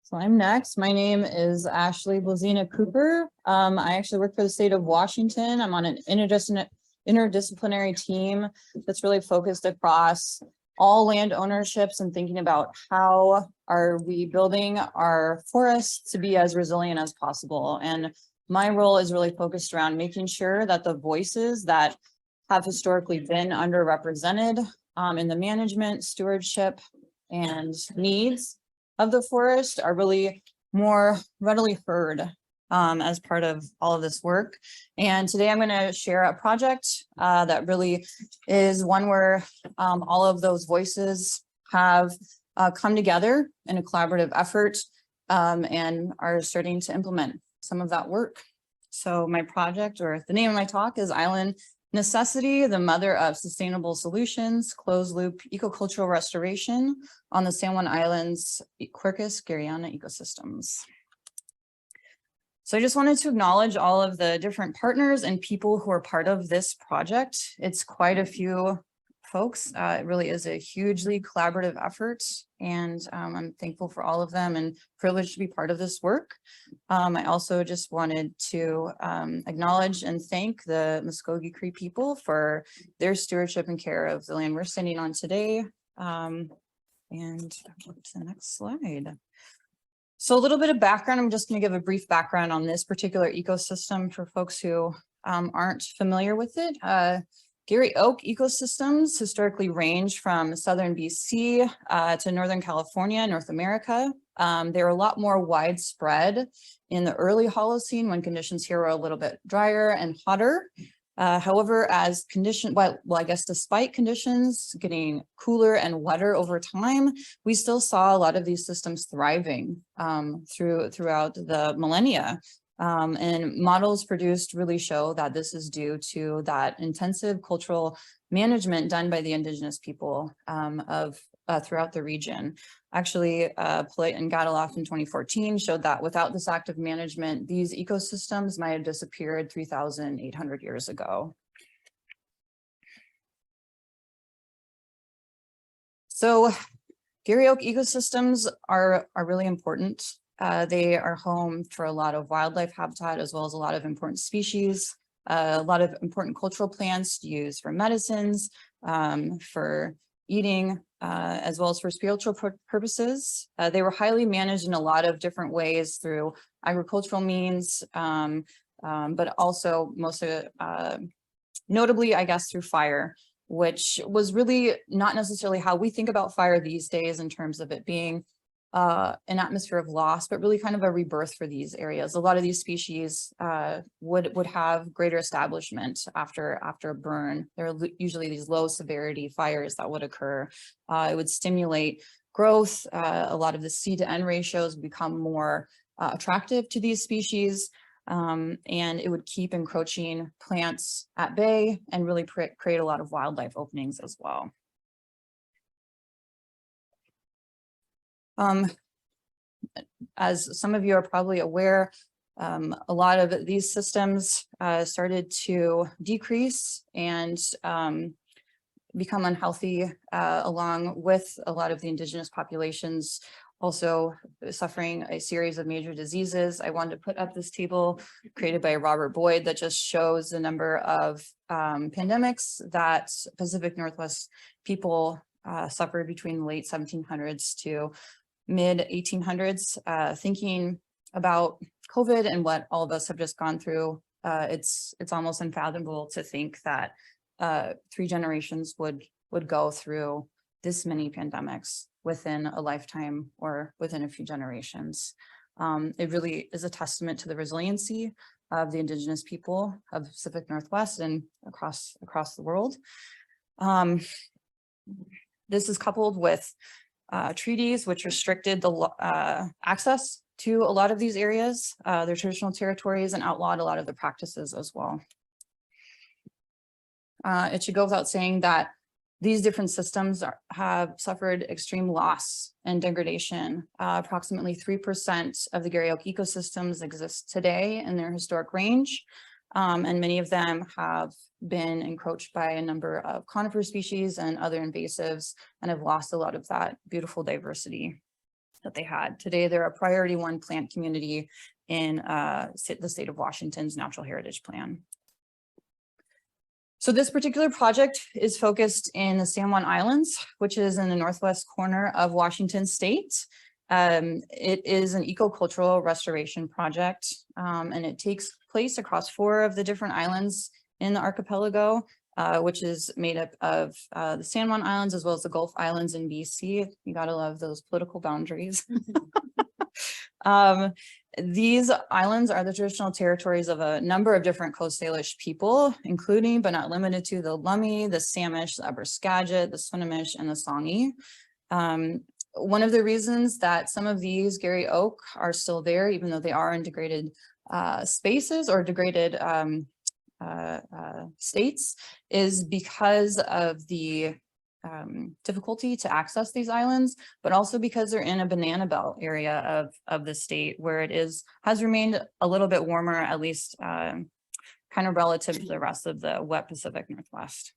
So I'm next. My name is Ashley Blazina Cooper. I actually work for the state of Washington. I'm on an interdisciplinary team that's really focused across all land ownerships and thinking about how are we building our forests to be as resilient as possible. And my role is really focused around making sure that the voices that have historically been underrepresented in the management, stewardship, and needs of the forest are really more readily heard as part of all of this work. And today I'm going to share a project that really is one where all of those voices have come together in a collaborative effort and are starting to implement some of that work. So my project, or the name of my talk, is Island Necessity, the Mother of Sustainable Solutions, Closed Loop Ecocultural Restoration on the San Juan Islands, Quercus, garryana ecosystems. So I just wanted to acknowledge all of the different partners and people who are part of this project. It's quite a few folks. It really is a hugely collaborative effort, and I'm thankful for all of them and privileged to be part of this work. I also just wanted to acknowledge and thank the Muskogee Cree people for their stewardship and care of the land we're standing on today. And to the next slide. So a little bit of background. I'm just going to give a brief background on this particular ecosystem for folks who aren't familiar with it. Garry oak ecosystems historically range from southern BC to northern California, North America. They were a lot more widespread in the early Holocene when conditions here were a little bit drier and hotter. However, as despite conditions getting cooler and wetter over time, we still saw a lot of these systems thriving throughout the millennia. And models produced really show that this is due to that intensive cultural management done by the indigenous people throughout the region. Actually, Polite and Gadaloff in 2014 showed that without this active management, these ecosystems might have disappeared 3,800 years ago. So Garry oak ecosystems are really important. They are home for a lot of wildlife habitat, as well as a lot of important species, a lot of important cultural plants used for medicines, for eating, as well as for spiritual purposes. They were highly managed in a lot of different ways through agricultural means, but also notably, I guess, through fire, which was really not necessarily how we think about fire these days in terms of it being an atmosphere of loss, but really kind of a rebirth for these areas. A lot of these species would have greater establishment after a burn. There are usually these low severity fires that would occur. It would stimulate growth. A lot of the C to N ratios become more attractive to these species, and it would keep encroaching plants at bay and really create a lot of wildlife openings as well. As some of you are probably aware, a lot of these systems started to decrease and become unhealthy, along with a lot of the indigenous populations also suffering a series of major diseases. I wanted to put up this table created by Robert Boyd that just shows the number of pandemics that Pacific Northwest people suffered between the late 1700s to mid 1800s. Thinking about COVID and what all of us have just gone through, it's almost unfathomable to think that 3 generations would go through this many pandemics within a lifetime or within a few generations. It really is a testament to the resiliency of the indigenous people of the Pacific Northwest and across the world. This is coupled with treaties which restricted the access to a lot of these areas, their traditional territories, and outlawed a lot of the practices as well. It should go without saying that these different systems have suffered extreme loss and degradation. Approximately 3% of the Garry oak ecosystems exist today in their historic range, and many of them have been encroached by a number of conifer species and other invasives and have lost a lot of that beautiful diversity. that they had. Today, they're a priority 1 plant community in the state of Washington's Natural Heritage Plan. So this particular project is focused in the San Juan Islands, which is in the northwest corner of Washington state. It is an ecocultural restoration project, and it takes place across 4 of the different islands in the archipelago, which is made up of the San Juan Islands as well as the Gulf Islands in BC. You gotta love those political boundaries. These islands are the traditional territories of a number of different Coast Salish people, including but not limited to the Lummi, the Samish, the Upper Skagit, the Swinomish, and the Songhees. One of the reasons that some of these Garry Oak are still there, even though they are in degraded spaces or degraded states, is because of the difficulty to access these islands, but also because they're in a banana belt area of the state where it has remained a little bit warmer, at least kind of relative to the rest of the wet Pacific Northwest.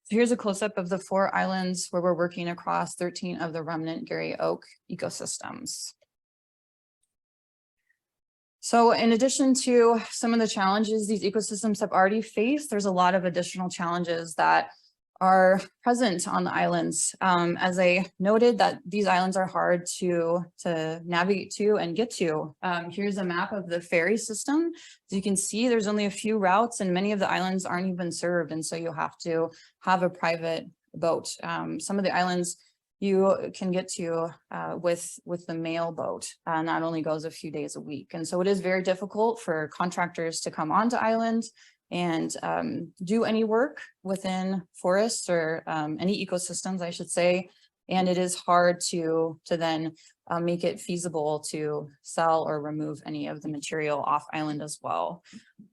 So here's a close-up of the 4 islands where we're working across 13 of the remnant Garry Oak ecosystems. So in addition to some of the challenges these ecosystems have already faced, there's a lot of additional challenges that are present on the islands. As I noted, that these islands are hard to navigate to and get to. Here's a map of the ferry system. As you can see, there's only a few routes and many of the islands aren't even served. And so you have to have a private boat. Some of the islands you can get to with the mail boat, and that only goes a few days a week. And so it is very difficult for contractors to come onto islands and do any work within forests or any ecosystems, I should say. And it is hard to then make it feasible to sell or remove any of the material off island as well.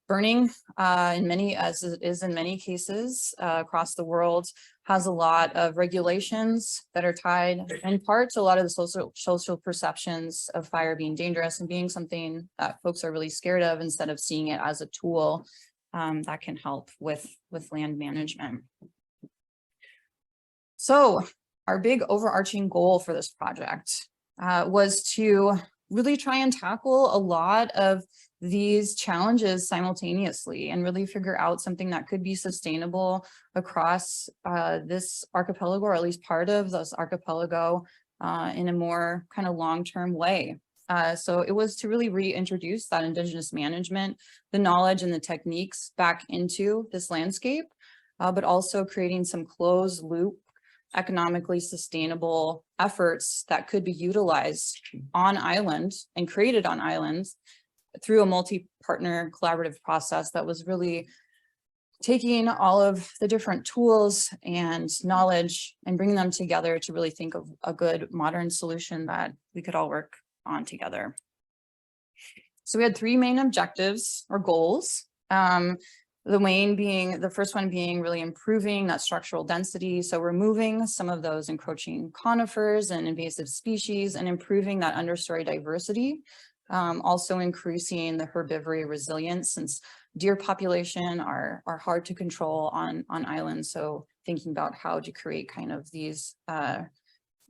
Burning, as it is in many cases across the world, has a lot of regulations that are tied in part to a lot of the social perceptions of fire being dangerous and being something that folks are really scared of, instead of seeing it as a tool that can help with land management. So our big overarching goal for this project was to really try and tackle a lot of these challenges simultaneously and really figure out something that could be sustainable across this archipelago, or at least part of this archipelago, in a more kind of long-term way. So it was to really reintroduce that Indigenous management, the knowledge and the techniques back into this landscape, but also creating some closed loop, economically sustainable efforts that could be utilized on island and created on islands through a multi-partner collaborative process that was really taking all of the different tools and knowledge and bringing them together to really think of a good modern solution that we could all work on together. So we had 3 main objectives or goals. The first one being really improving that structural density. So removing some of those encroaching conifers and invasive species and improving that understory diversity. Also increasing the herbivory resilience, since deer population are hard to control on islands. So thinking about how to create kind of these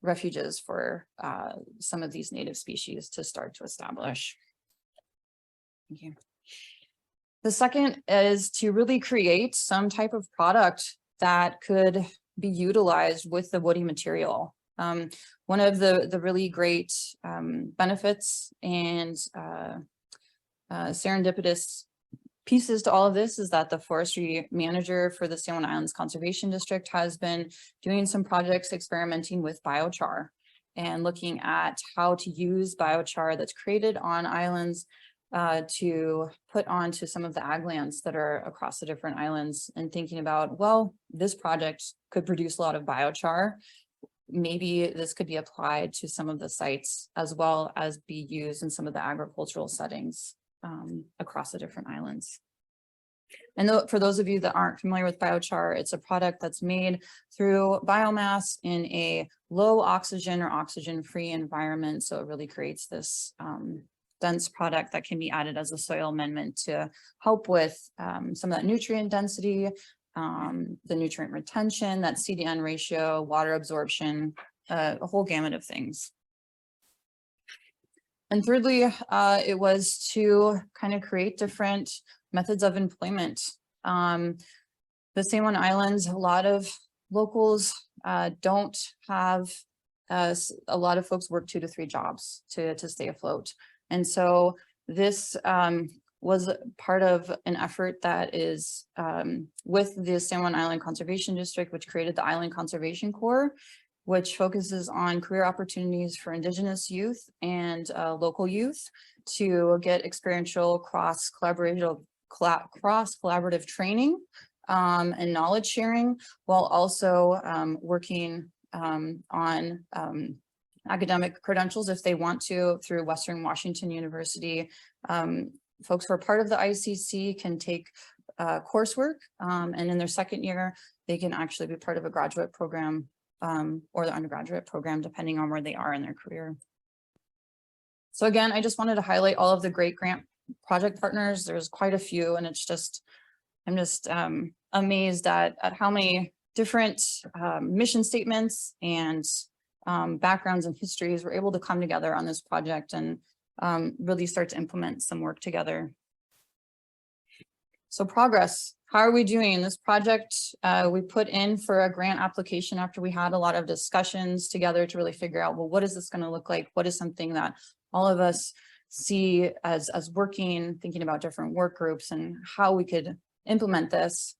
refuges for some of these native species to start to establish. Thank you. The second is to really create some type of product that could be utilized with the woody material. One of the really great benefits and serendipitous pieces to all of this is that the forestry manager for the San Juan Islands Conservation District has been doing some projects experimenting with biochar and looking at how to use biochar that's created on islands to put onto some of the ag lands that are across the different islands, and thinking about, well, this project could produce a lot of biochar. Maybe this could be applied to some of the sites as well as be used in some of the agricultural settings across the different islands. And for those of you that aren't familiar with biochar, it's a product that's made through biomass in a low oxygen or oxygen-free environment. So it really creates this dense product that can be added as a soil amendment to help with some of that nutrient density, the nutrient retention, that C/N ratio, water absorption, a whole gamut of things. And thirdly, it was to kind of create different methods of employment. The San Juan Islands, a lot of locals don't have, a lot of folks work 2 to 3 jobs to stay afloat. And so this was part of an effort that is with the San Juan Island Conservation District, which created the Island Conservation Corps, which focuses on career opportunities for Indigenous youth and local youth to get experiential cross-collaborative training and knowledge sharing, while also working on academic credentials if they want to through Western Washington University. Folks who are part of the ICC can take coursework, and in their second year, they can actually be part of a graduate program or the undergraduate program, depending on where they are in their career. So again, I just wanted to highlight all of the great grant project partners. There's quite a few, and it's just, I'm just amazed at how many different mission statements and backgrounds and histories were able to come together on this project and really start to implement some work together. So progress, how are we doing? This project we put in for a grant application after we had a lot of discussions together to really figure out, well, what is this going to look like? What is something that all of us see as working, thinking about different work groups and how we could implement this.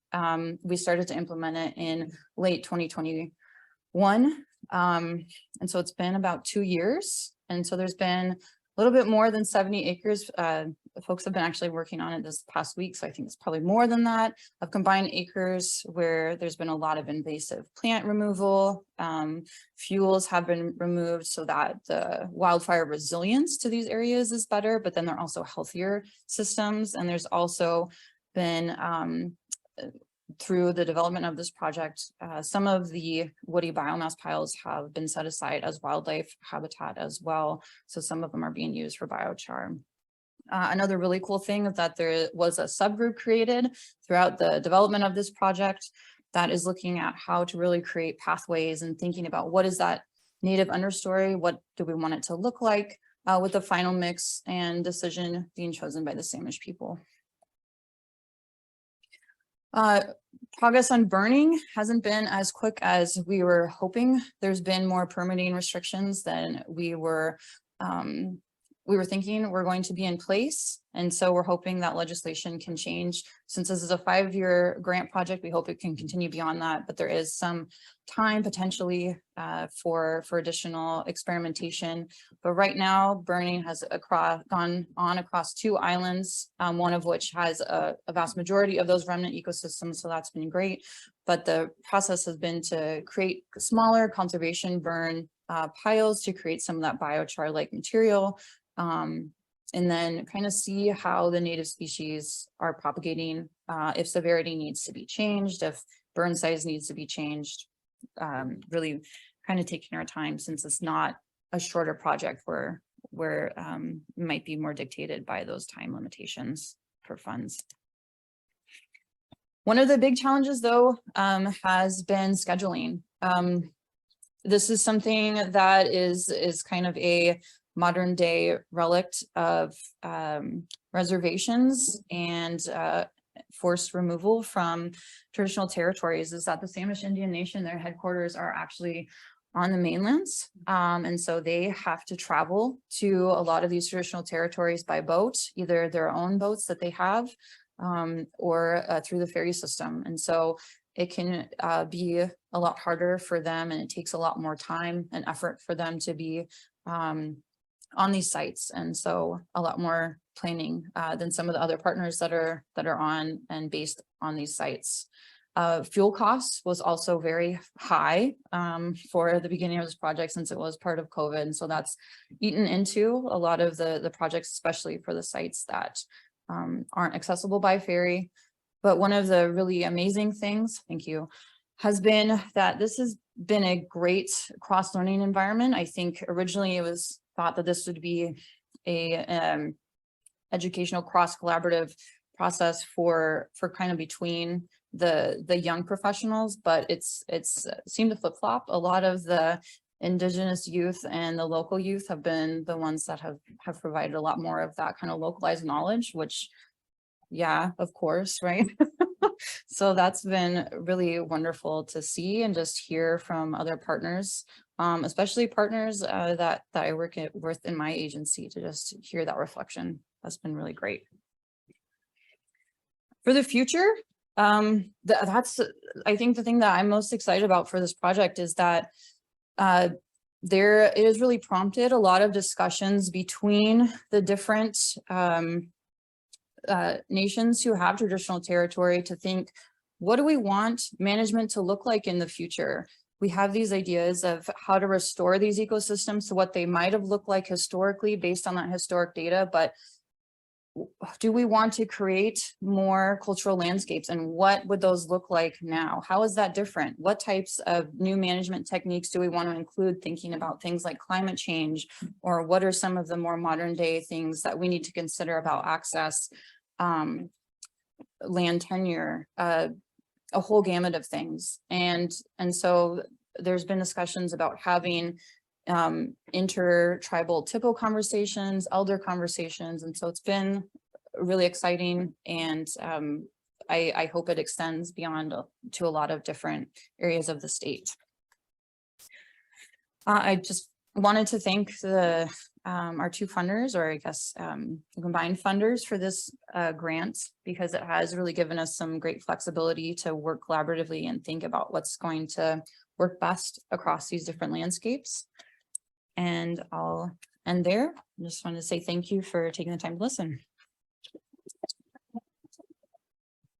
We started to implement it in late 2021. And so it's been about 2 years. And so there's been a little bit more than 70 acres. Folks have been actually working on it this past week. So I think it's probably more than that of combined acres where there's been a lot of invasive plant removal. Fuels have been removed so that the wildfire resilience to these areas is better, but then they're also healthier systems. And there's also been through the development of this project, some of the woody biomass piles have been set aside as wildlife habitat as well. So some of them are being used for biochar. Another really cool thing is that there was a subgroup created throughout the development of this project that is looking at how to really create pathways and thinking about what is that native understory, what do we want it to look like, with the final mix and decision being chosen by the Samish people. Progress on burning hasn't been as quick as we were hoping. There's been more permitting restrictions than we were thinking were going to be in place. And so we're hoping that legislation can change. Since this is a 5-year grant project, we hope it can continue beyond that, but there is some time potentially for additional experimentation. But right now, burning has gone on across 2 islands, one of which has a vast majority of those remnant ecosystems, so that's been great. But the process has been to create smaller conservation burn piles to create some of that biochar-like material, and then kind of see how the native species are propagating, if severity needs to be changed, if burn size needs to be changed. Really kind of taking our time since it's not a shorter project where might be more dictated by those time limitations for funds. One of the big challenges though has been scheduling. This is something that is kind of a modern day relic of reservations and forced removal from traditional territories, is that the Samish Indian Nation, their headquarters are actually on the mainlands. And so they have to travel to a lot of these traditional territories by boat, either their own boats that they have or through the ferry system. And so it can be a lot harder for them, and it takes a lot more time and effort for them to be on these sites, and so a lot more planning than some of the other partners that are on and based on these sites. Fuel costs was also very high for the beginning of this project since it was part of COVID, and so that's eaten into a lot of the projects, especially for the sites that aren't accessible by ferry. But one of the really amazing things, thank you, has been that this has been a great cross-learning environment. I think originally it was thought that this would be a educational cross-collaborative process for kind of between the young professionals, but it's seemed to flip-flop. A lot of the Indigenous youth and the local youth have been the ones that have provided a lot more of that kind of localized knowledge, which, yeah, of course, right? So that's been really wonderful to see and just hear from other partners, especially partners that I work with in my agency, to just hear that reflection. That's been really great. For the future, that's, I think the thing that I'm most excited about for this project is that it has really prompted a lot of discussions between the different nations who have traditional territory to think, what do we want management to look like in the future? We have these ideas of how to restore these ecosystems to what they might have looked like historically based on that historic data, but do we want to create more cultural landscapes, and what would those look like now? How is that different? What types of new management techniques do we want to include, thinking about things like climate change, or what are some of the more modern day things that we need to consider about access, land tenure, a whole gamut of things. And so there's been discussions about having inter-tribal TIPO conversations, elder conversations. And so it's been really exciting. And I hope it extends beyond to a lot of different areas of the state. I just wanted to thank our two funders, or I guess combined funders, for this grant, because it has really given us some great flexibility to work collaboratively and think about what's going to work best across these different landscapes. And I'll end there. I just wanted to say thank you for taking the time to listen.